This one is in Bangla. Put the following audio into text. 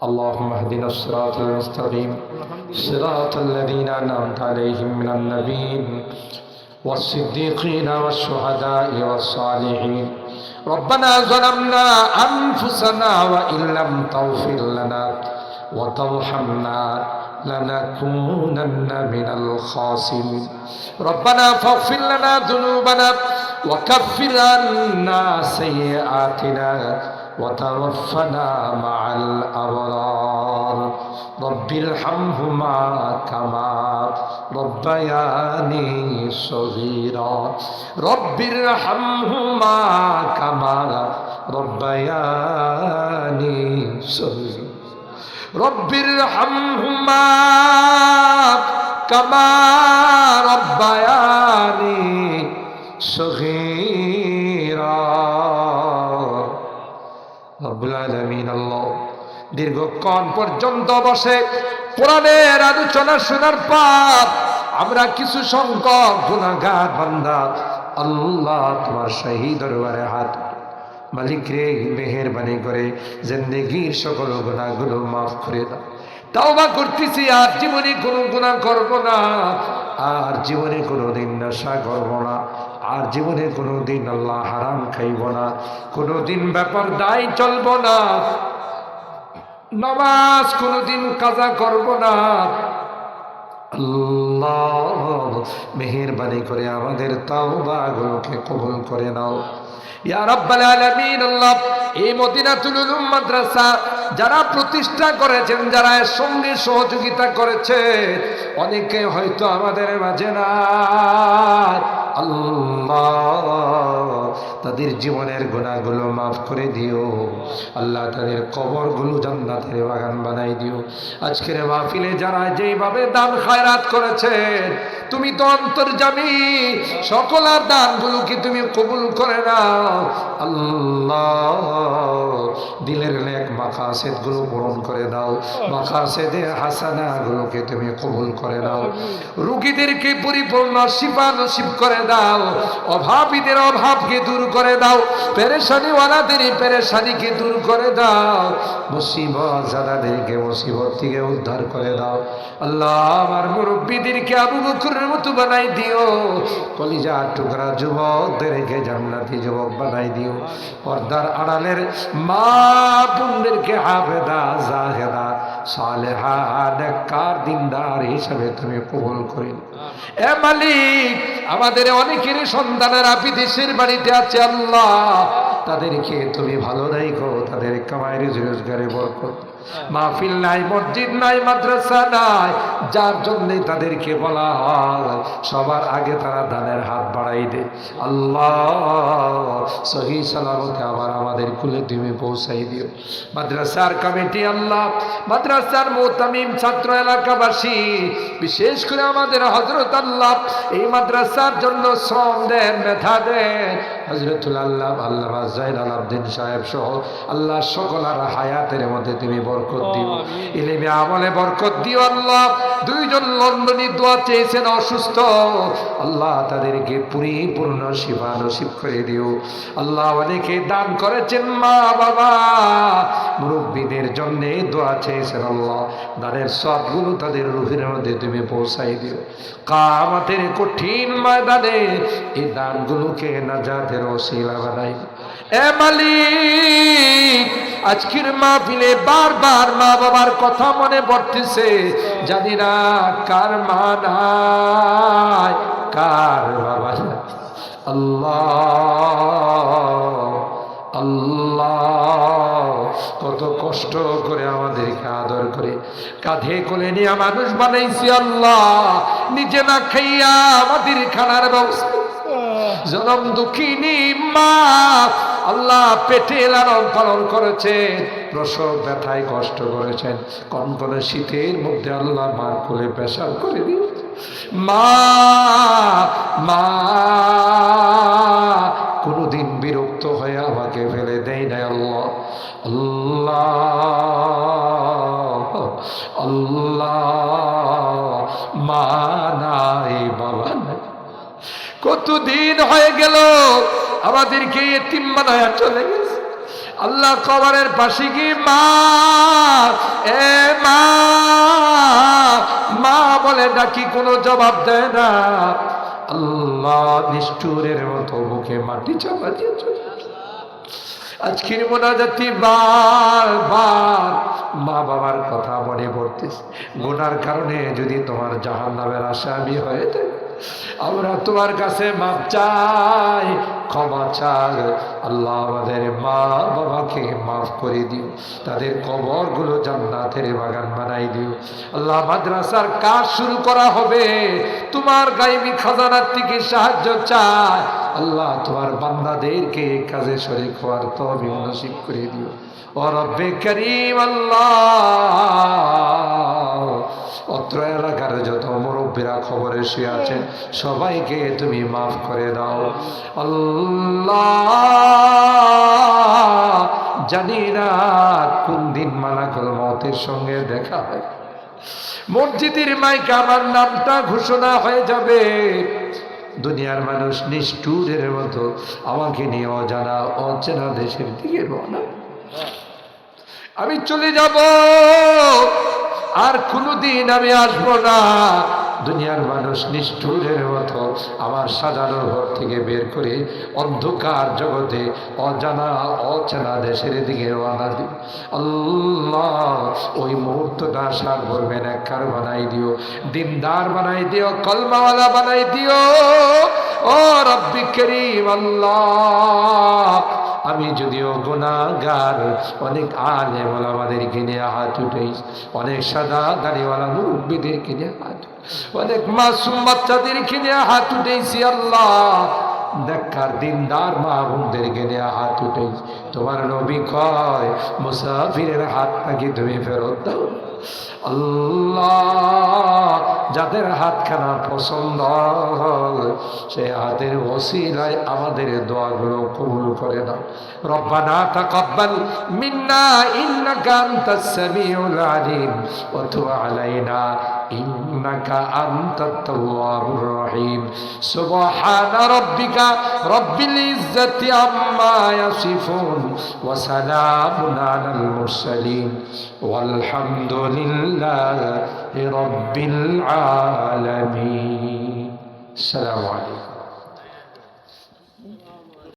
اللهم اهدنا الصراط المستقيم صراط الذين أنعمت عليهم من النبيين والصديقين والشهداء والصالحين. ربنا ظلمنا أنفسنا وإن لم تغفر لنا وترحمنا لنكونن من الخاسرين. ربنا فاغفر لنا ذنوبنا وكفر عنا سيئاتنا وتوفنا مع الأبرار. رب ارحمهما كما ربياني صغيرا. رب ارحمهما كما ربياني صغيرا. رب ارحمهما كما ربياني صغيرا. রব্বুল আলামিন আল্লাহ দীর্ঘক্ষণ পর্যন্ত বসে কোরআনের আলোচনা শোনার পর আমরা কিছু সংখ্যক গুনাহগার বান্দা আল্লাহ তোমার শাহী দরবারে হাত, মালিক রে মেহেরবানি করে জিন্দেগীর সকল গুনাহগুলো মাফ করে দাও। তাওবা করতেছি, আর জীবনে কোনো গুনাহ করব না, আর জীবনে কোনোদিন নেশা করব না, আর জীবনে কোনোদিন আল্লাহ হারাম খাইব না, কোনোদিন ব্যাপার দায় চলব না, নামাজ কোনোদিন কাজা করব না। আল্লাহ মেহেরবানি করে আমাদের তাওবাগুলোকে কবুল করে নাও ইয়া রাব্বাল আলামিন। আল্লাহ এই মদিনাতুল উলুম মাদ্রাসা যারা প্রতিষ্ঠা করেছেন, যারা এর সঙ্গে সহযোগিতা করেছে, অনেকে হয়তো আমাদের মাঝে নাই। আল্লাহ তাদের জীবনের গুনাহগুলো মাফ করে দিও আল্লাহ, তাদের কবরগুলো জান্নাতের বাগান বানাই দিও। আজকের মাহফিলে যারা যেইভাবে দান খায়রাত করেছেন, তুমি তো অন্তর্যামী, সকল দানগুলোকে তুমি কবুল করে নাও আল্লাহ। দিলের নেক মাকাসেদগুলো পূরণ করে দাও, মাকাসেদে হাসানাগুলোকে তুমি কবুল করে নাও। রোগীদেরকে পরিপূর্ণ শিফা নসিব করে দাও, অভাবীদের অভাবকে দূর করে দাও, পেরেশানিওয়ালাদের পেরেশানিকে দূর করে দাও, মুসিবত যাদেরকে মুসিবত থেকে উদ্ধার করে দাও আল্লাহ। আমার মুরব্বীদেরকে আবু বকরের মতো বানাই দিও, কলিজার টুকরা যুবকদেরকে জান্নাতি যুবক বানাই দিও, পর্দার আড়ালের মা বোনদেরকে হাফেদা জাহেদা সালেহা নেককার দিনদার হিসাবে তুমি কবুল করে নাও। এ মালিক, আমাদের অনেকেরই সন্তানেরা বিদেশের বাড়িতে আছে আল্লাহ, তাদেরকে তুমি ভালো রাখো, তাদের কামাই রোজগারে বরকত। মাহফিল নাই, মসজিদ নাই, মাদ্রাসা নাই, যার জন্য তাদেরকে বলা হয় সবার আগে তারা দানের হাত বাড়াই দে আল্লাহ। সহি সালামতে আবার আমাদের কুলে তুমি পৌঁছাই দিও। মাদ্রাসার কমিটি আল্লাহ, মাদ্রাসার মুতামিম ছাত্র এলাকাবাসী, বিশেষ করে আমাদের হযরত আল্লাহ এই মাদ্রাসার জন্য শ্রম দেন, মেধা দেন, হযরতুল আল্লাহ আল্লামা জাইনুল আবদিন সাহেব সহ আল্লাহ সকলের হায়াতের মধ্যে তুমি বরকত দিও, ইলমে আমলে বরকত দিও আল্লাহ। দুইজন লন্ডনী দোয়া চেয়েছেন অসুস্থ আল্লাহ, তাদেরকে পরিপূর্ণ শিফা নসিব করে দিও আল্লাহ। অনেকে দান করেছেন, মা বাবা মুরব্বীদের জন্য দোয়া চেয়েছেন আল্লাহ, দানের সবগুলো তাদের রূহের মধ্যে তুমি পৌঁছাই দিও। কিয়ামতের কঠিন ময়দানে এই দানগুলোকে নাজাতের ওসিলা বানাই। এ মালিক, আজকের মাহফিলে বারবার মা বাবার কথা মনে পড়তেছে, জানি না কার মা নাই, কার বাবা নাই। আল্লাহ আল্লাহ কত কষ্ট করে আমাদেরকে আদর করে কাঁধে কোলে নিয়ে মানুষ বানাইছি আল্লাহ, নিজে না খাইয়া আমাদের খানার ব্যবস্থা। জনম দুঃখিনী মা আল্লাহ পেটে লালন পালন করেছেন, প্রসব ব্যথায় কষ্ট করেছেন, কনকনে শীতের মধ্যে আল্লাহ মার কোলে পেশাব করে দিয়েছে। মা মা কোনদিন বিরক্ত হয়ে আমাকে ফেলে দেয় না আল্লাহ। আল্লাহ আল্লাহ মা নাই বাবা নাই, কতদিন হয়ে গেল আমাদেরকে এতিম বানায়া চলে গেছে আল্লাহ। কবরের পাশে গিয়ে মা দরবারে ডাকি কোনো জবাব দেয় না। আল্লাহ নিষ্ঠুরের মতো মুখে মাটি চাপা দিয়ে চলে যায়। আজকের মোনাজাতি বারবার মা বাবার কথা মনে পড়তেছে। গুনার কারণে যদি তোমার জাহান্নামের আসামি হয়ে থাকে, আমরা তোমার কাছে মাপ চাই, ক্ষমা চাই। আল্লাহ আমাদের মা বাবাকে মাফ করে দিও, তাদের কবরগুলো জান্নাতের বাগান বানাই দিও। আল্লাহ মাদ্রাসার কাজ শুরু করা হবে, তোমার গায়েবী খাজানার থেকে সাহায্য চাই। আল্লাহ তোমার বান্দাদেরকে কাজে শরীক হওয়ার তৌফিক নসিব করে দিও। ও রব্বে করিম আল্লাহ, অত্র এলাকার যত মুরব্বীরা খবরে শুয়ে আছেন সবাইকে তুমি মাফ করে দাও। আল্লাহ জানি না কোন দিন মালাকুল মউতের সঙ্গে দেখা হয়, মসজিদের মাইকে আমার নামটা ঘোষণা হয়ে যাবে। দুনিয়ার মানুষ নিষ্ঠুরের মতো আমাকে নিয়ে অজানা অচেনা দেশের দিকে রওনা। আমি চলে যাব, আর কোনোদিন আমি আসবো না। দুনিয়ার মানুষ নিষ্ঠুরের মতো আমার সাজানো ঘর থেকে বের করে অন্ধকার জগতে অজানা অচেনা দেশের দিকে রওনা দিই। আল্লাহ ওই মুহূর্তটা সার ভরবে নেককার বানাই দিও, দিনদার বানাই দিও, কলমাওয়ালা বানাই দিও। ও রব্বি করিম আল্লাহ, আমি যদিও গুনাহগার, অনেক আলেম ওলামাদেরকে নিয়ে হাত উঠেছি, অনেক সাদা দাড়িওয়ালা মুরব্বীদেরকে নিয়ে হাত, অনেক মাসুম বাচ্চাদেরকে নিয়ে হাত উঠেছি। আল্লাহ নেককার দিনদার মা বোনদেরকে নিয়ে হাত উঠেছি। তোমার নবী কয় মুসাফিরের হাত নাকি তুমি ফেরত দাও। আল্লাহ যাদের হাতখানা পছন্দ সেই হাতের ওসিলায় আমাদের দোয়াগুলো কবুল করে দাও। রব্বানা তাকাব্বাল মিন্না ইন্নাকা আনতাস সামিউল আলিম ওয়া তুব আলাইনা ইন্নাকা আনতাত তাওয়াবুর রহিম। সুবহানা রাব্বিকা রাব্বিল ইজ্জাতি আম্মা ইয়াসিফুন ওয়া সালামুন আলাল মুরসালিন ওয়ালহামদুলিল্লাহি রাব্বিল আলামিন। আসসালামু আলাইকুম।